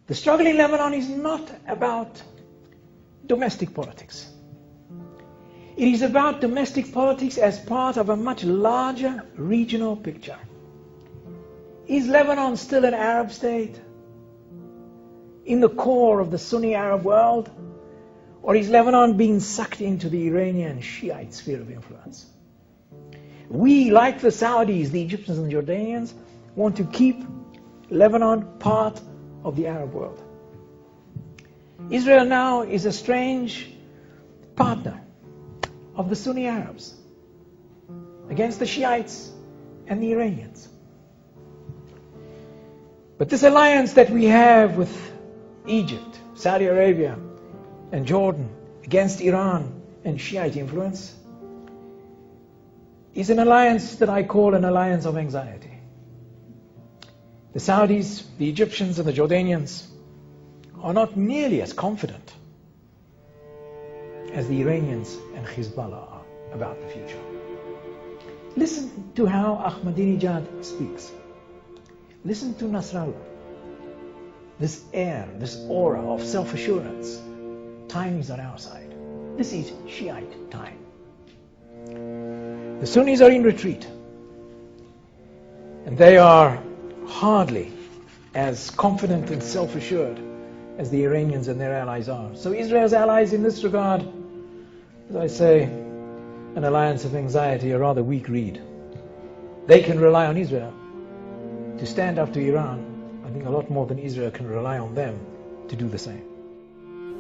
The struggle in Lebanon is not about domestic politics. It is about domestic politics as part of a much larger regional picture. Is Lebanon still an Arab state in the core of the Sunni Arab world? Or is Lebanon being sucked into the Iranian Shiite sphere of influence? We, like the Saudis, the Egyptians and the Jordanians, want to keep Lebanon part of the Arab world. Israel now is a strange partner of the Sunni Arabs against the Shiites and the Iranians. But this alliance that we have with Egypt, Saudi Arabia, and Jordan against Iran and Shiite influence is an alliance that I call an alliance of anxiety. The Saudis, the Egyptians and the Jordanians are not nearly as confident as the Iranians and Hezbollah are about the future. Listen to how Ahmadinejad speaks. Listen to Nasrallah. This air, this aura of self-assurance. Time is on our side. This is Shiite time. The Sunnis are in retreat. And they are hardly as confident and self-assured as the Iranians and their allies are. So Israel's allies in this regard, as I say, an alliance of anxiety, a rather weak reed. They can rely on Israel to stand up to Iran, I think a lot more than Israel can rely on them to do the same.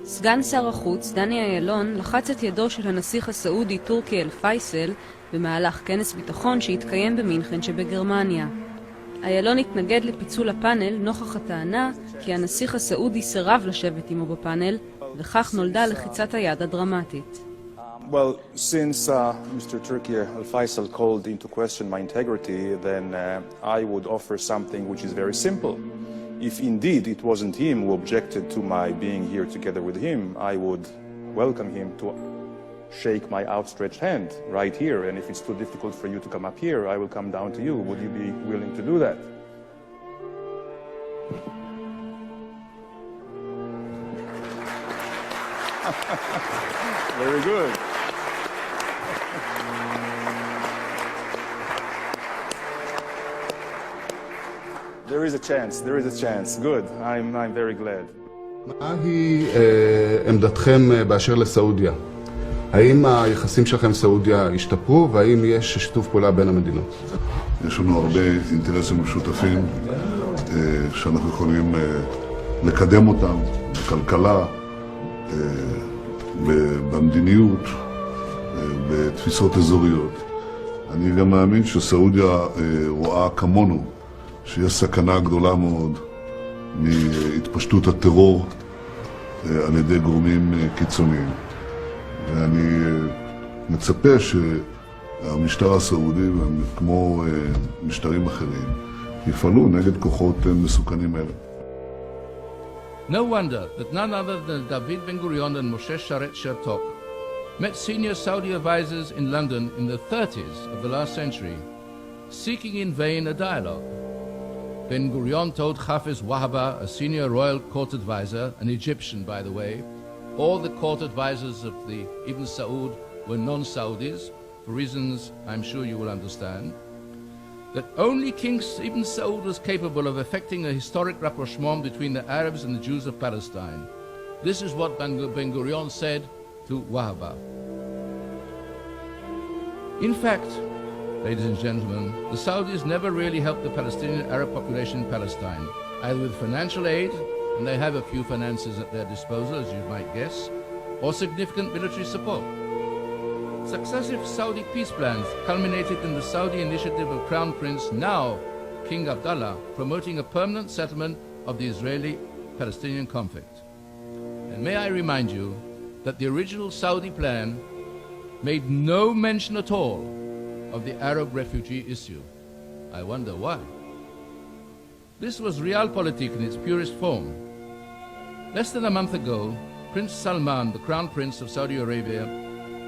סגן שר החוץ, דני آילון, לחץ את ידו של הנסיך הסעודי טורקי אל-פייסל במהלך כנס ביטחון שהתקיים במינכן שבגרמניה. آילון התנגד לפיצול הפאנל נוכח הטענה כי הנסיך הסעודי סירב לשבת עמו בפאנל, וכך נולדה לחיצת היד הדרמטית. Well, since Mr. Turkey Al-Faisal called into question my integrity, then I would offer something which is very simple. If indeed it wasn't him who objected to my being here together with him, I would welcome him to shake my outstretched hand right here. And if it's too difficult for you to come up here, I will come down to you. Would you be willing to do that? Very good. There is a chance, there is a chance. Good, I'm very glad. מהי עמדתכם באשר לסעודיה? האם היחסים שלכם עם סעודיה השתפרו, והאם יש שיתוף פעולה בין המדינות? יש לנו הרבה אינטרסים משותפים שאנחנו יכולים לקדם אותם בכלכלה, במדיניות, בתפיסות אזוריות. אני גם מאמין שסעודיה רואה כמונו שיש סכנה גדולה מאוד מהתפשטות הטרור על ידי גורמים קיצוניים. ואני מצפה שהמשטר הסעודי, כמו משטרים אחרים, יפעלו נגד כוחות מסוכנים אלה. No wonder that none other than David Ben-Gurion and Moshe Sharet Shertok met senior Saudi advisors in London in the 30s of the last century, seeking in vain a dialogue. Ben-Gurion told Hafiz Wahaba, a senior royal court advisor, an Egyptian by the way, all the court advisors of the Ibn Saud were non-Saudis, for reasons I'm sure you will understand, that only King Ibn Saud was capable of effecting a historic rapprochement between the Arabs and the Jews of Palestine. This is what Ben-Gurion said to Wahaba. In fact, ladies and gentlemen, the Saudis never really helped the Palestinian Arab population in Palestine, either with financial aid, and they have a few finances at their disposal, as you might guess, or significant military support. Successive Saudi peace plans culminated in the Saudi initiative of Crown Prince, now King Abdullah, promoting a permanent settlement of the Israeli-Palestinian conflict. And may I remind you that the original Saudi plan made no mention at all of the Arab refugee issue. I wonder why. This was realpolitik in its purest form. Less than a month ago, Prince Salman, the Crown Prince of Saudi Arabia,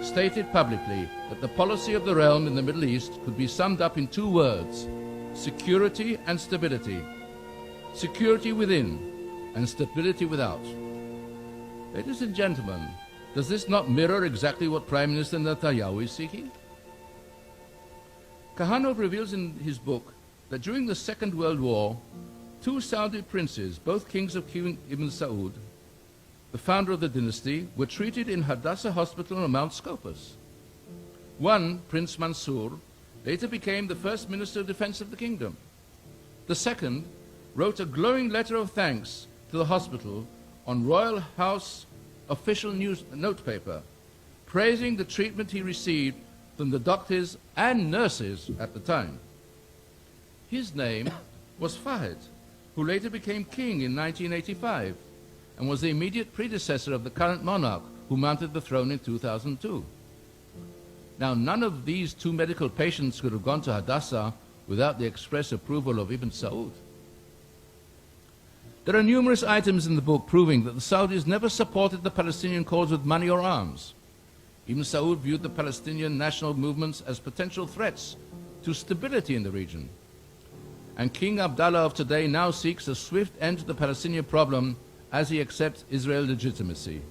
stated publicly that the policy of the realm in the Middle East could be summed up in two words: security and stability. Security within, and stability without. Ladies and gentlemen, does this not mirror exactly what Prime Minister Netnyahu is seeking? Kahanov reveals in his book that during the Second World War, two Saudi princes, both kings of King Ibn Saud, the founder of the dynasty, were treated in Hadassah Hospital on Mount Scopus. One, Prince Mansour, later became the first Minister of Defense of the kingdom. The second wrote a glowing letter of thanks to the hospital on Royal House official news notepaper, praising the treatment he received from the doctors and nurses at the time. His name was Fahd, who later became king in 1985 and was the immediate predecessor of the current monarch who mounted the throne in 2002. Now, none of these two medical patients could have gone to Hadassah without the express approval of Ibn Saud. There are numerous items in the book proving that the Saudis never supported the Palestinian cause with money or arms. Ibn Saud viewed the Palestinian national movements as potential threats to stability in the region. And King Abdallah of today now seeks a swift end to the Palestinian problem as he accepts Israel's legitimacy.